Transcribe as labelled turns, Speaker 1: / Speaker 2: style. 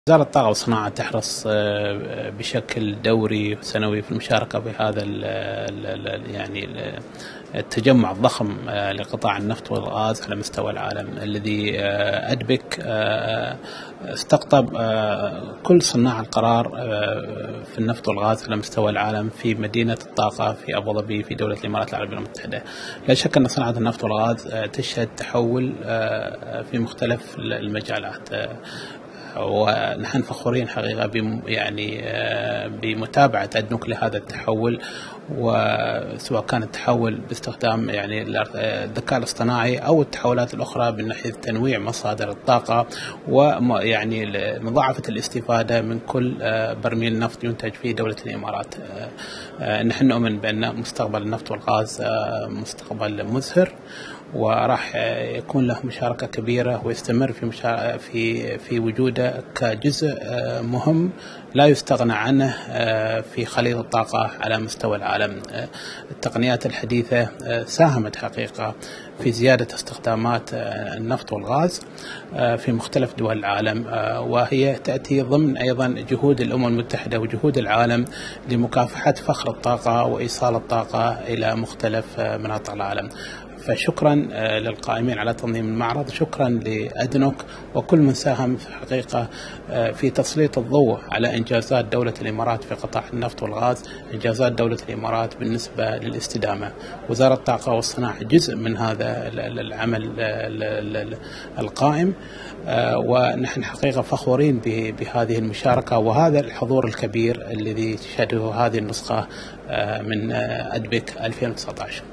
Speaker 1: وزارة الطاقة والصناعة تحرص بشكل دوري وسنوي في المشاركة بهذا يعني التجمع الضخم لقطاع النفط والغاز على مستوى العالم، الذي أدبك استقطب كل صناع القرار في النفط والغاز على مستوى العالم في مدينة الطاقة في أبو ظبي في دولة الإمارات العربية المتحدة. لا شك أن صناعة النفط والغاز تشهد تحول في مختلف المجالات، ونحن فخورين حقيقة بمتابعة أدنوك لهذا التحول، وسواء كان التحول باستخدام الذكاء الاصطناعي أو التحولات الأخرى من ناحية تنويع مصادر الطاقة مضاعفة الاستفادة من كل برميل نفط ينتج في دولة الإمارات. نحن نؤمن بأن مستقبل النفط والغاز مستقبل مزهر، وراح يكون له مشاركة كبيرة ويستمر في وجوده كجزء مهم لا يستغنى عنه في خليط الطاقة على مستوى العالم. التقنيات الحديثة ساهمت حقيقة في زيادة استخدامات النفط والغاز في مختلف دول العالم، وهي تأتي ضمن أيضا جهود الأمم المتحدة وجهود العالم لمكافحة فقر الطاقة وإيصال الطاقة إلى مختلف مناطق العالم. فشكرا للقائمين على تنظيم المعرض، شكرا لأدنوك وكل من ساهم في حقيقة في تسليط الضوء على إنجازات دولة الإمارات في قطاع النفط والغاز، إنجازات دولة الإمارات بالنسبة للاستدامة. وزارة الطاقة والصناعة جزء من هذا العمل القائم، ونحن حقيقة فخورين بهذه المشاركة وهذا الحضور الكبير الذي تشهده هذه النسخة من أدبك 2019.